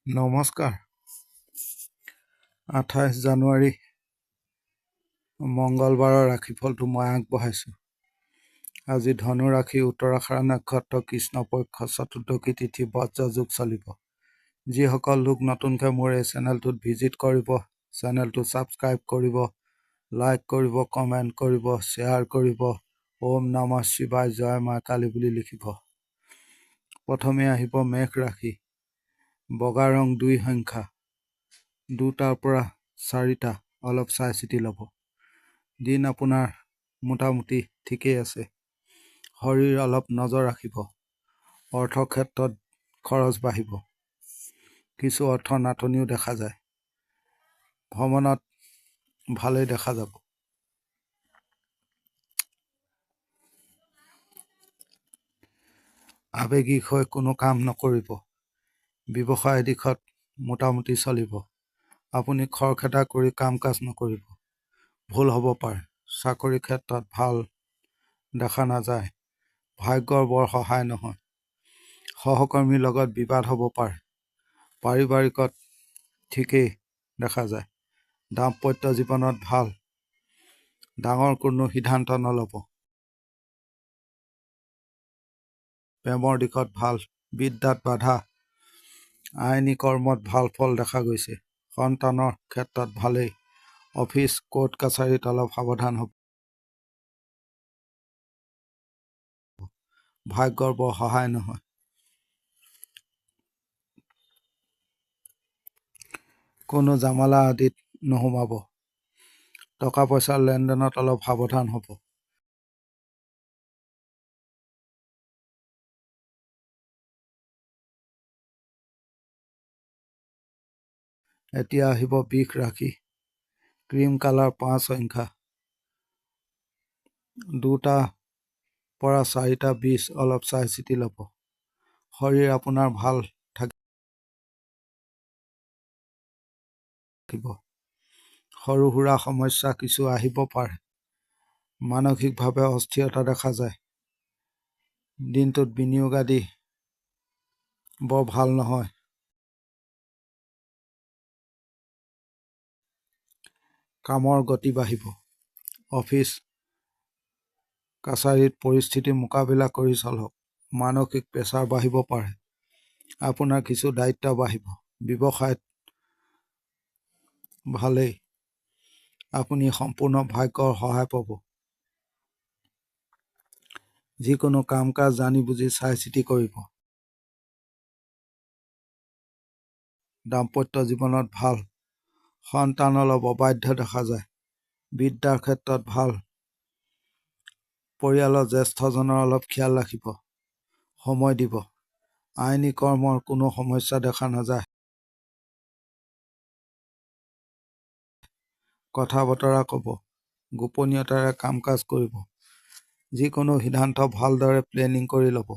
নমস্কাৰ। 28 জানুৱাৰী মঙ্গলবাৰৰ ৰাশিফলটো মই আগবঢ়াইছোঁ। আজি ধনু ৰাশি উত্তৰাষাঢ়া নক্ষত্ৰ কৃষ্ণ পক্ষ চতুৰ্দশী তিথি বজ্ৰ যোগ চলিব। যিসকল লোক নতুনকৈ মোৰ এই চেনেলটোত ভিজিট কৰিব, চেনেলটো ছাবস্ক্ৰাইব কৰিব, লাইক কৰিব, কমেণ্ট কৰিব, শ্বেয়াৰ কৰিব, ওম নমঃ শিৱায় জয় মা কালী বুলি লিখিব। প্ৰথমে আহিব মেঘ ৰাশি। বগা ৰং 2 সংখ্যা, 2টাৰ পৰা 4টা, অলপ চাই চিতি ল'ব। দিন আপোনাৰ মোটামুটি ঠিকেই আছে। শৰীৰ অলপ নজৰ ৰাখিব। অৰ্থৰ ক্ষেত্ৰত খৰচ বাঢ়িব। কিছু অৰ্থৰ নাটনিও দেখা যায়। ভ্ৰমণত ভালেই দেখা যাব। আৱেগিক হৈ কোনো কাম নকৰিব। ব্যৱসায় দিশত মোটামুটি চলিব। আপুনি খৰখেদা কৰি কাম কাজ নকৰিব। ভুল হ'ব পাৰে। চাকৰি ক্ষেত্ৰত ভাল দেখা নাযায়। ভাগ্যৰ বৰ সহায় নহয়। সহকৰ্মীৰ লগত বিবাদ হ'ব পাৰে। পাৰিবাৰিকত ঠিকেই দেখা যায়। দাম্পত্য জীৱনত ভাল। ডাঙৰ কোনো সিদ্ধান্ত নল'ব। প্ৰেমৰ দিশত ভাল। বিদ্যাত বাধা। আইনী কৰ্মত ভাল ফল দেখা গৈছে। সন্তানৰ ক্ষেত্ৰত ভালেই। অফিচ কোৰ্ট কাছাৰীত অলপ সাৱধান হ'ব। ভাগ্যৰ বৰ সহায় নহয়। কোনো জামালা আদিত নোসোমাব। টকা পইচাৰ লেনদেনত অলপ সাৱধান হ'ব। এতিয়া আহিব বৃষ ৰাশি। ক্ৰীম কালাৰ 5 সংখ্যা, 2টাৰ পৰা 4টা বীজ, অলপ চাই চিতি ল'ব। শৰীৰ আপোনাৰ ভাল থাকিব। সৰু সুৰা সমস্যা কিছু আহিব পাৰে। মানসিকভাৱে অস্থিৰতা দেখা যায়। দিনটোত বিনিয়োগ আদি বৰ ভাল নহয়। কামৰ গতি বাঢ়িব। অফিচ কাছাৰীত পৰিস্থিতি মোকাবিলা কৰি চলক। মানসিক প্ৰেছাৰ বাঢ়িব পাৰে। আপোনাৰ কিছু দায়িত্ব বাঢ়িব। ব্যৱসায়ত ভালেই। আপুনি সম্পূৰ্ণ ভাগ্যৰ সহায় পাব। যিকোনো কাম কাজ জানি বুজি চাই চিতি কৰিব। দাম্পত্য জীৱনত ভাল। সন্তান অলপ অবাধ্য দেখা যায়। বিদ্যাৰ ক্ষেত্ৰত ভাল। পৰিয়ালৰ জ্যেষ্ঠজনৰ অলপ খিয়াল ৰাখিব। সময় দিব। আইনী কৰ্মৰ কোনো সমস্যা দেখা নাযায়। কথা বতৰা ক'ব। গোপনীয়তাৰে কাম কাজ কৰিব। যিকোনো সিদ্ধান্ত ভালদৰে প্লেনিং কৰি ল'ব।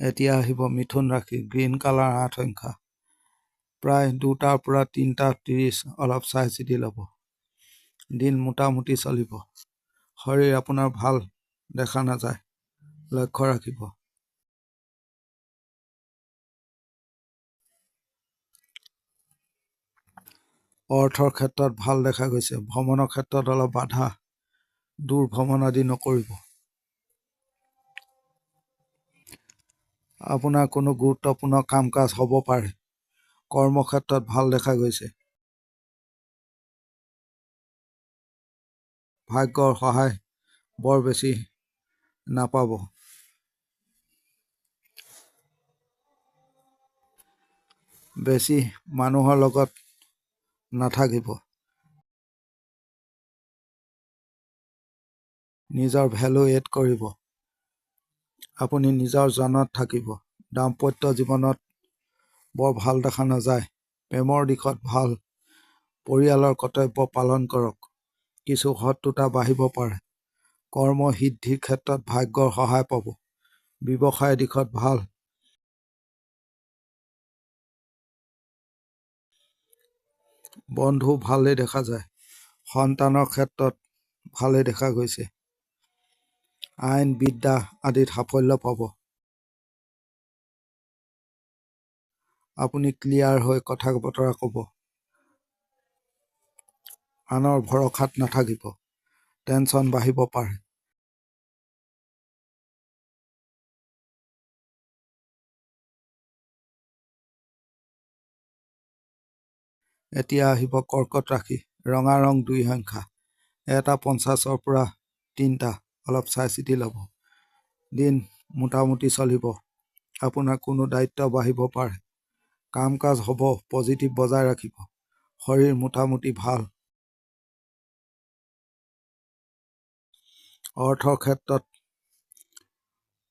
এতিয়া আহিব মিথুন ৰাশি। গ্ৰীণ কালাৰ 8 সংখ্যা, প্ৰায় 2টাৰ পৰা 3:30, অলপ চাই চিতি ল'ব। দিন মোটামুটি চলিব। শৰীৰ আপোনাৰ ভাল দেখা নাযায়। লক্ষ্য ৰাখিব। অৰ্থৰ ক্ষেত্ৰত ভাল দেখা গৈছে। ভ্ৰমণৰ ক্ষেত্ৰত অলপ বাধা। দূৰ ভ্ৰমণ আদি নকৰিব। আপোনাৰ কোনো গুৰুত্বপূৰ্ণ কাম কাজ হ'ব পাৰে। কৰ্মক্ষেত্ৰত ভাল দেখা গৈছে। ভাগ্যৰ সহায় বৰ বেছি নাপাব। বেছি মানুহৰ লগত নাথাকিব। নিজৰ ভেলু এড কৰিব। আপুনি নিজৰ জনত থাকিব। দাম্পত্য জীৱনত বৰ ভাল দেখা নাযায়। প্ৰেমৰ দিশত ভাল। পৰিয়ালৰ কৰ্তব্য পালন কৰক। কিছু শত্ৰুতা বাঢ়িব পাৰে। কৰ্ম সিদ্ধিৰ ক্ষেত্ৰত ভাগ্যৰ সহায় পাব। ব্যৱসায় দিশত ভাল। বন্ধু ভালেই দেখা যায়। সন্তানৰ ক্ষেত্ৰত ভালেই দেখা গৈছে। আইন, বিদ্যা আদিত সাফল্য পাব। আপুনি ক্লিয়াৰ হৈ কথা বতৰা ক'ব। আনৰ ভৰসাত নাথাকিব। টেনচন বাঢ়িব পাৰে। এতিয়া আহিব কৰ্কট ৰাশি। ৰঙা ৰং 2 সংখ্যা। এটা 50ৰ পৰা 3টা। অলপ চাই চিতি ল'ব। দিন মোটামুটি চলিব। আপোনাৰ কোনো দায়িত্ব বাঢ়িব পাৰে। কাম কাজ হ'ব। পজিটিভ বজাই ৰাখিব। শৰীৰ মোটামুটি ভাল। অৰ্থৰ ক্ষেত্ৰত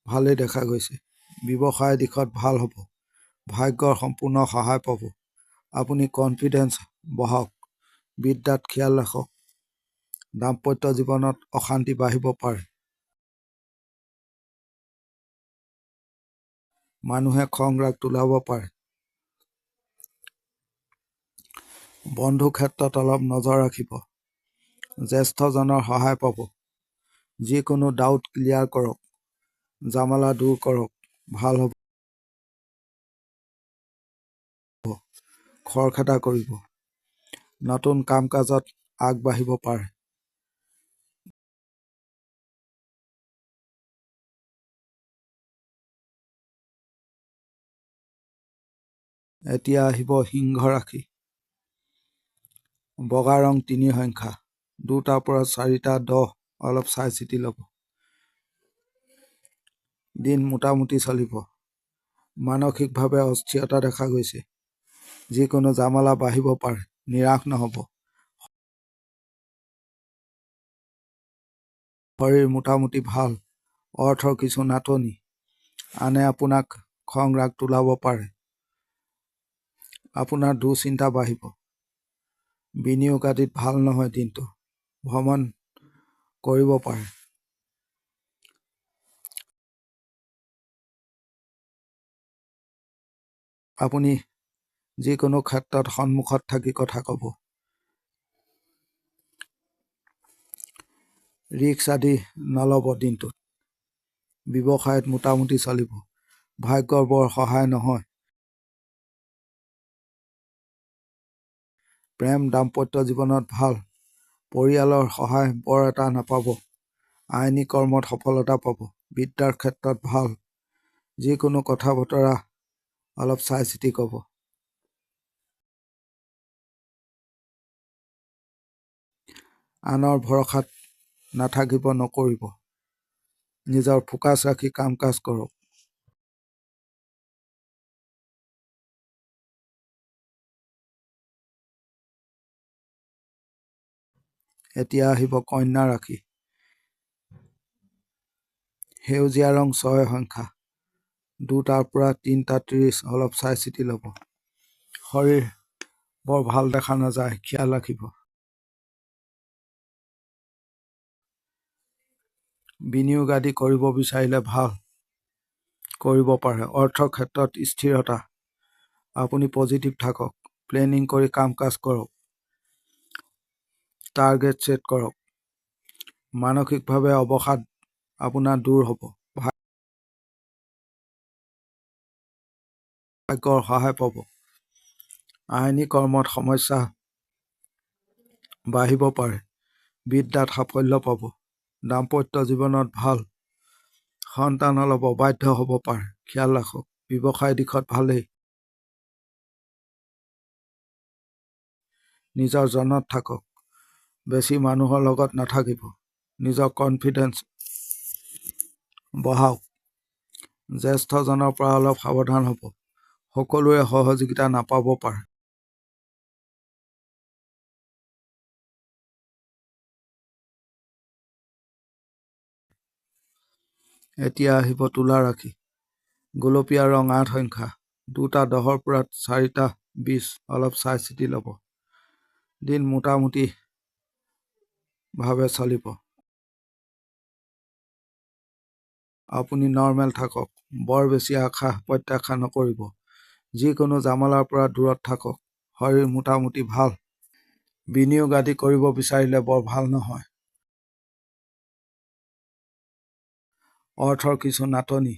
ভালেই দেখা গৈছে। ব্যৱসায় দিশত ভাল হ'ব। ভাগ্যৰ সম্পূৰ্ণ সহায় পাব। আপুনি কনফিডেন্স বহাওক। বিদ্যাত খেয়াল ৰাখক। দাম্পত্য জীৱনত অশান্তি বাঢ়িব পাৰে। মানুহে খং ৰাগ তোলাব পাৰে। বন্ধু ক্ষেত্ৰত অলপ নজৰ ৰাখিব। জ্যেষ্ঠজনৰ সহায় পাব। যিকোনো ডাউট ক্লিয়াৰ কৰক। জামালা দূৰ কৰক। ভাল হ'ব। খৰখেদা কৰিব। নতুন কাম কাজত আগবাঢ়িব পাৰে। এতিয়া আহিব সিংহ ৰাশি। বগা ৰং 3 সংখ্যা। 2টাৰ পৰা 4টা 10। অলপ চাই চিতি ল'ব। দিন মোটামুটি চলিব। মানসিকভাৱে অস্থিৰতা দেখা গৈছে। যিকোনো জামালা বাঢ়িব পাৰে। নিৰাশ নহ'ব। শৰীৰ মোটামুটি ভাল। অৰ্থৰ কিছু নাটনি। আনে আপোনাক খং ৰাগ তোলাব পাৰে। আপোনাৰ দুশ্চিন্তা বাঢ়িব। বিনিয়োগ আদিত ভাল নহয় দিনটো। ভ্ৰমণ কৰিব পাৰে। আপুনি যিকোনো ক্ষেত্ৰত সন্মুখত থাকি কথা ক'ব। ৰিস্ক আদি নল'ব দিনটোত। ব্যৱসায়ত মোটামুটি চলিব। ভাগ্যৰ বৰ সহায় নহয়। প্ৰেম দাম্পত্য জীৱনত ভাল। পৰিয়ালৰ সহায় বৰ এটা নাপাব। আইনী কৰ্মত সফলতা পাব। বিদ্যাৰ ক্ষেত্ৰত ভাল। যিকোনো কথা বতৰা অলপ চাই চিতি ক'ব। আনৰ ভৰসাত নাথাকিব নকৰিব। নিজৰ ফোকাছ ৰাখি কাম কাজ কৰক। এতিয়া আহিব কন্যা ৰাশি। সেউজীয়া ৰং 6 সংখ্যা। 2টাৰ পৰা 3টা 30। অলপ চাই চিতি ল'ব। শৰীৰ বৰ ভাল দেখা নাযায়। খেয়াল ৰাখিব। বিনিয়োগ আদি কৰিব বিচাৰিলে ভাল। কৰিব পাৰে। অৰ্থৰ ক্ষেত্ৰত স্থিৰতা। আপুনি পজিটিভ থাকক। প্লেনিং কৰি কাম কাজ কৰক। টাৰ্গেট ছেট কৰক। মানসিকভাৱে অৱসাদ আপোনাৰ দূৰ হ'ব। ভাগ্যৰ সহায় পাব। আইনী কৰ্মত সমস্যা বাঢ়িব পাৰে। বিদ্যাত সাফল্য পাব। দাম্পত্য জীৱনত ভাল। সন্তান ল'ব বাধ্য হ'ব পাৰে। খেয়াল ৰাখক। ব্যৱসায় দিশত ভালেই। নিজৰ জনত থাকক। বেছি মানুহৰ লগত নাথাকিব। নিজৰ কনফিডেন্স বঢ়াওক। জ্যেষ্ঠজনৰ পৰা অলপ সাৱধান হ'ব। সকলোৰে সহযোগিতা নাপাব পাৰে। এতিয়া আহিব তুলা ৰাশি। গোলপীয়া ৰং 8 সংখ্যা। 2টা 10ৰ পৰা 4টা 20। অলপ চাই চিতি ল'ব। দিন মোটামুটি ভাৱে চলিব। আপুনি নৰ্মেল থাকক। বৰ বেছি আশা প্ৰত্যাশা নকৰিব। যিকোনো জামালাৰ পৰা দূৰত থাকক। শৰীৰ মোটামুটি ভাল। বিনিয়োগ আদি কৰিব বিচাৰিলে বৰ ভাল নহয়। অৰ্থৰ কিছু নাটনি,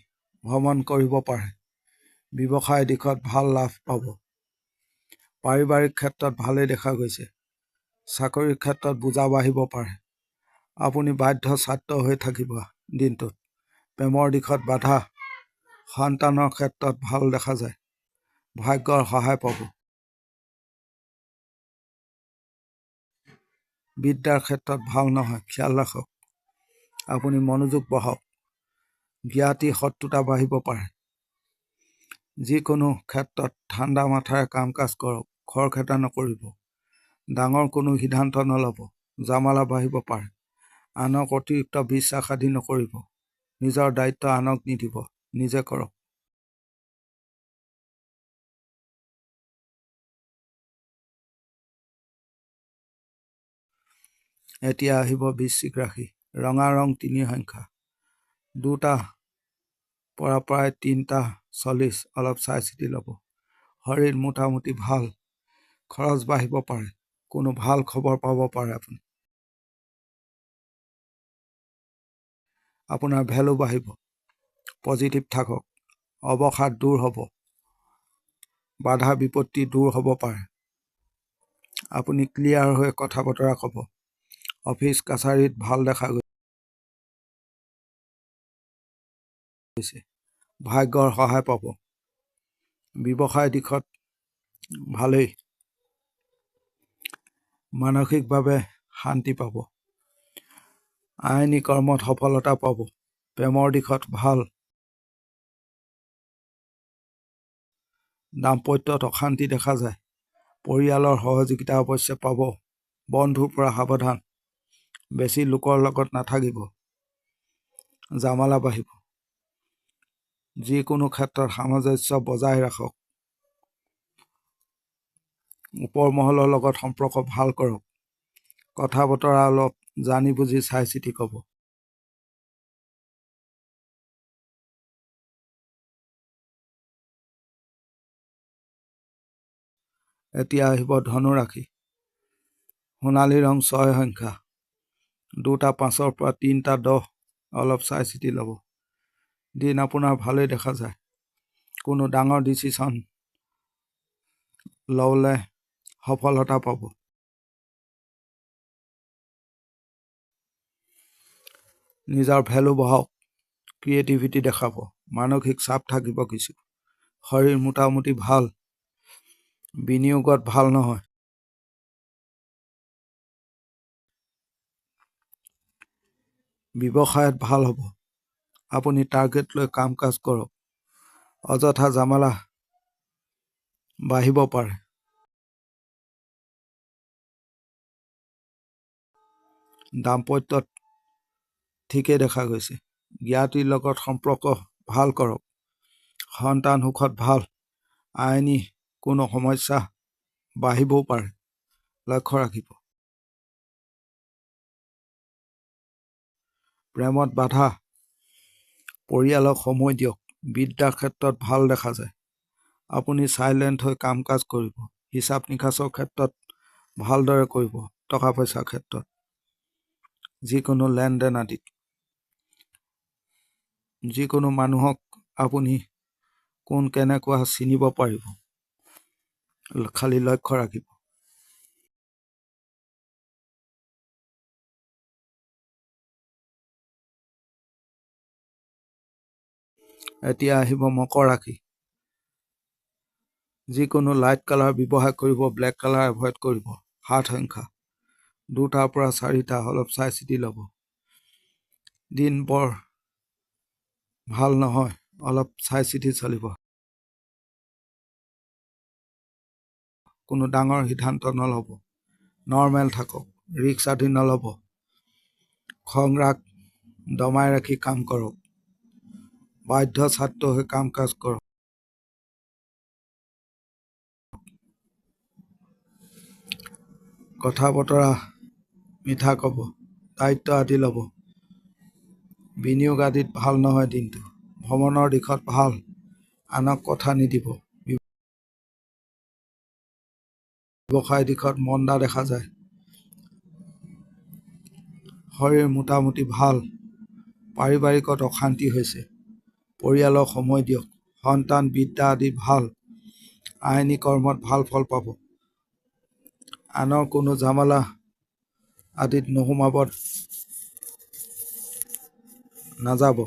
ভ্ৰমণ কৰিব পাৰে। ব্যৱসায় দিশত ভাল লাভ পাব। পাৰিবাৰিক ক্ষেত্ৰত ভালেই দেখা গৈছে। চাকৰিৰ ক্ষেত্ৰত বোজা বাঢ়িব পাৰে। আপুনি বাধ্যচ্যুত হৈ থাকিব দিনটোত। প্ৰেমৰ দিশত বাধা। সন্তানৰ ক্ষেত্ৰত ভাল দেখা যায়। ভাগ্যৰ সহায় পাব। বিদ্যাৰ ক্ষেত্ৰত ভাল নহয়, খেয়াল ৰাখক। আপুনি মনোযোগ বহাওক। জ্ঞাতি শত্ৰুতা বাঢ়িব পাৰে। যিকোনো ক্ষেত্ৰত ঠাণ্ডা মাথাৰে কাম কাজ কৰক। খৰখেদা নকৰিব। ডাঙৰ কোনো সিদ্ধান্ত নল'ব। জামালা বাঢ়িব পাৰে। আনক অতিৰিক্ত বিশ্বাস আদি নকৰিব। নিজৰ দায়িত্ব আনক নিদিব, নিজে কৰক। এতিয়া আহিব বৃশ্চিক ৰাশি। ৰঙা ৰং 3 সংখ্যা। 2টা পৰা প্ৰায় 3:40 অলপ চাই চিতি ল'ব। শৰীৰ মোটামুটি ভাল। খৰচ বাঢ়িব পাৰে। কোনো ভাল খবৰ পাব পাৰে আপুনি। আপোনাৰ ভেলু বাঢ়িব। পজিটিভ থাকক। অৱসাদ দূৰ হ'ব। বাধা বিপত্তি দূৰ হ'ব পাৰে। আপুনি ক্লিয়াৰ হৈ কথা বতৰা ক'ব। অফিচ কাছাৰীত ভাল দেখা গৈছে। ভাগ্যৰ সহায় পাব। ব্যৱসায় দিশত ভালেই। মানসিকভাৱে শান্তি পাব। আইনী কৰ্মত সফলতা পাব। প্ৰেমৰ দিশত ভাল। দাম্পত্যত অশান্তি দেখা যায়। পৰিয়ালৰ সহযোগিতা অৱশ্যে পাব। বন্ধুৰ পৰা সাৱধান। বেছি লোকৰ লগত নাথাকিব। জামালা বাঢ়িব। যিকোনো ক্ষেত্ৰত সামঞ্জস্য বজাই ৰাখক। ওপৰ মহলৰ লগত সম্পৰ্ক ভাল কৰক। কথা বতৰা অলপ জানি বুজি চাই চিতি ক'ব। এতিয়া আহিব ধনু ৰাশি। সোণালী ৰং 6 সংখ্যা। 2:05 পৰা 3:10 অলপ চাই চিতি ল'ব। দিন আপোনাৰ ভালেই দেখা যায়। কোনো ডাঙৰ ডিচিশ্যন ল'লে সফলতা পাব। নিজৰ ভেলু বহাওক। ক্ৰিয়েটিভিটি দেখাব। মানসিক চাপ থাকিব কিছু। শৰীৰ মোটামুটি ভাল। বিনিয়োগত ভাল নহয়। ব্যৱসায়ত ভাল হ'ব। আপুনি টাৰ্গেট লৈ কাম কাজ কৰক। অযথা জামালা বাঢ়িব পাৰে। দাম্পত্যত ঠিকেই দেখা গৈছে। জ্ঞাতিৰ লগত সম্পৰ্ক ভাল কৰক। সন্তান সুখত ভাল। আইনী কোনো সমস্যা বাঢ়িবও পাৰে। লক্ষ্য ৰাখিব। প্ৰেমত বাধা। পৰিয়ালক সময় দিয়ক। বিদ্যাৰ ক্ষেত্ৰত ভাল দেখা যায়। আপুনি চাইলেণ্ট হৈ কাম কাজ কৰিব। হিচাপ নিকাচৰ ক্ষেত্ৰত ভালদৰে কৰিব। টকা পইচাৰ ক্ষেত্ৰত যিকোনো লেনদেন আদিত যিকোনো মানুহক আপুনি কোন কেনেকুৱা চিনিব পাৰিব। খালি লক্ষ্য ৰাখিব। এতিয়া আহিব মকৰ ৰাশি। যিকোনো লাইট কালাৰ ব্যৱহাৰ কৰিব। ব্লেক কালাৰ এভইড কৰিব। 7 সংখ্যা। 2টাৰ পৰা 4টা অলপ চাই চিতি ল'ব। দিন বৰ ভাল নহয়। অলপ চাই চিতি চলিব। কোনো ডাঙৰ সিদ্ধান্ত নল'ব। নৰ্মেল থাকক। ৰিস্ক আদি নল'ব। খং ৰাগ দমাই ৰাখি কাম কৰক। বাধ্যচ্যুত হৈ কাম কাজ কৰক। কথা বতৰা মিঠা ক'ব। দায়িত্ব আদি ল'ব। বিনিয়োগ আদিত ভাল নহয় দিনটো। ভ্ৰমণৰ দিশত ভাল। আনক কথা নিদিব। ব্যৱসায় দিশত মন্দা দেখা যায়। শৰীৰ মোটামুটি ভাল। পাৰিবাৰিকত অশান্তি হৈছে। পৰিয়ালক সময় দিয়ক। সন্তান বিদ্যা আদি ভাল। আইনী কৰ্মত ভাল ফল পাব। আনৰ কোনো ঝামেলা আদিত নোসোমাব নাযাব।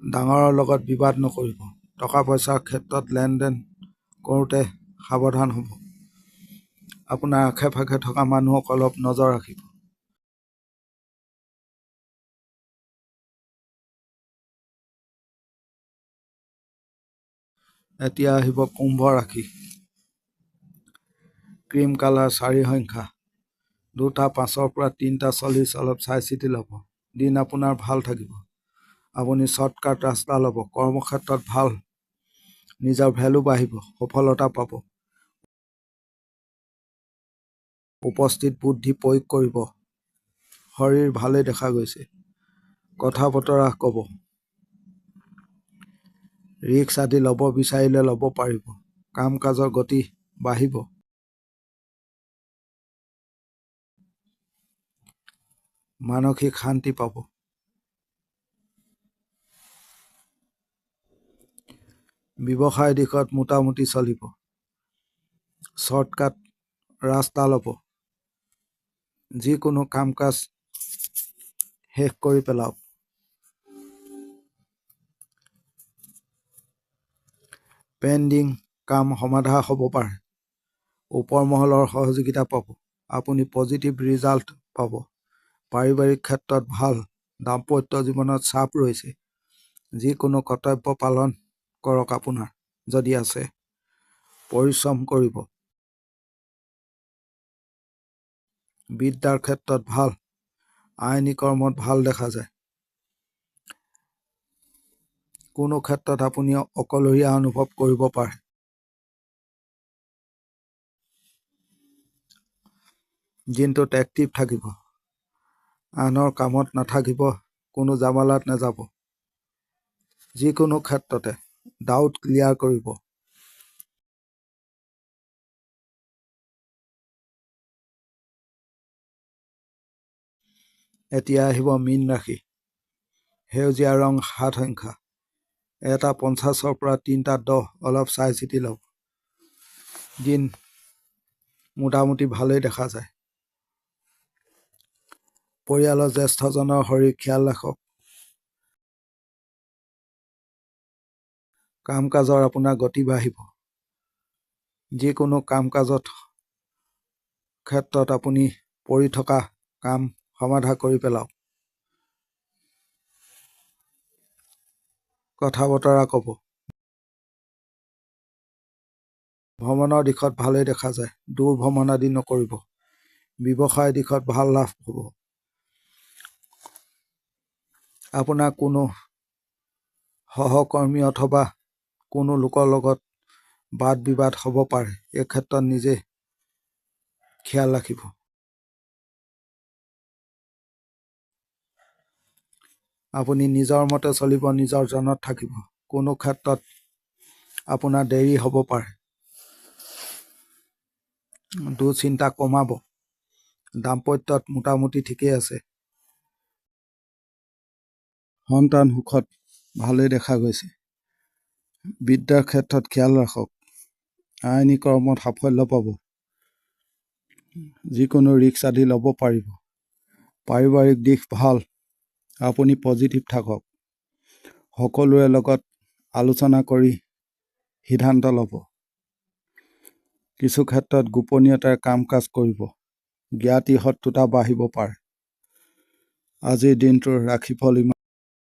ডাঙৰৰ লগত বিবাদ নকৰিব। টকা পইচাৰ ক্ষেত্ৰত লেনদেন কৰোঁতে সাৱধান হ'ব। আপোনাৰ আশে পাশে থকা মানুহক অলপ নজৰ ৰাখিব। এতিয়া আহিব কুম্ভ ৰাশি। ক্ৰীম কালাৰ 4 সংখ্যা 2টা 5ৰ পৰা 3টা 40 অলপ চাই চিতি ল'ব। দিন আপোনাৰ ভাল থাকিব। আপুনি শ্বৰ্টকাট ৰাস্তা ল'ব। কৰ্মক্ষেত্ৰত ভাল। নিজৰ ভেলু বাঢ়িব। সফলতা পাব। উপস্থিত বুদ্ধি প্ৰয়োগ কৰিব। শৰীৰ ভালেই দেখা গৈছে। কথা বতৰা ক'ব। ৰিক্স আদি ল'ব বিচাৰিলে ল'ব পাৰিব। কাম কাজৰ গতি বাঢ়িব। মানসিক শান্তি পাব। ব্যৱসায় দিশত মোটামুটি চলিব। শ্বৰ্টকাট ৰাস্তা ল'ব। যিকোনো কাম কাজ শেষ কৰি পেলাওক। পেণ্ডিং কাম সমাধা হ'ব পাৰে। ওপৰ মহলৰ সহযোগিতা পাব। আপুনি পজিটিভ ৰিজাল্ট পাব। পাৰিবাৰিক ক্ষেত্ৰত ভাল। দাম্পত্য জীৱনত চাপ ৰৈছে। যিকোনো কৰ্তব্য পালন কৰক। আপোনাৰ যদি আছে পৰিশ্ৰম কৰিব। বিদ্যাৰ ক্ষেত্ৰত ভাল। আইনী কৰ্মত ভাল দেখা যায়। কোনো ক্ষেত্ৰত আপুনি অকলশৰীয়া অনুভৱ কৰিব পাৰে। দিনটোত এক্টিভ থাকিব। আনৰ কামত নাথাকিব। কোনো জামালাত নাযাব। যিকোনো ক্ষেত্ৰতে ডাউট ক্লিয়াৰ কৰিব। এতিয়া আহিব মীন ৰাশি। সেউজীয়া ৰং 7 সংখ্যা 1টা 50ৰ পৰা 3টা 10 অলপ চাই চিতি লওক। দিন মোটামুটি ভালেই দেখা যায়। পৰিয়ালৰ জ্যেষ্ঠজনৰ শৰীৰ খিয়াল ৰাখক। কাম কাজৰ আপোনাৰ গতি বাঢ়িব। যিকোনো কাম কাজত ক্ষেত্ৰত আপুনি পৰি থকা কাম সমাধা কৰি পেলাওক। কথা বতৰা ক'ব। ভ্ৰমণৰ দিশত ভালেই দেখা যায়। দূৰ ভ্ৰমণ আদি নকৰিব। ব্যৱসায় দিশত ভাল লাভ হ'ব। আপোনাৰ কোনো সহকৰ্মী অথবা কোনো লোকৰ লগত বাদ বিবাদ হ'ব পাৰে। এই ক্ষেত্ৰত নিজে খিয়াল ৰাখিব। আপুনি নিজৰ মতে চলিব। নিজৰ জনত থাকিব। কোনো ক্ষেত্ৰত আপোনাৰ দেৰি হ'ব পাৰে। দুশ্চিন্তা কমাব। দাম্পত্যত মোটামুটি ঠিকেই আছে। সন্তান সুখত ভালেই দেখা গৈছে। বিদ্যাৰ ক্ষেত্ৰত খিয়াল ৰাখক। আইনী কৰ্মত সাফল্য পাব। যিকোনো ৰিক্স আদি ল'ব পাৰিব। পাৰিবাৰিক দিশ ভাল। আপুনি পজিটিভ থাকক। সকলোৰে লগত আলোচনা কৰি সিদ্ধান্ত ল'ব। কিছু ক্ষেত্ৰত গোপনীয়তাৰে কাম কাজ কৰিব। জ্ঞাতি শত্ৰুতা বাঢ়িব পাৰে। আজিৰ দিনটোৰ ৰাশিফল ইমান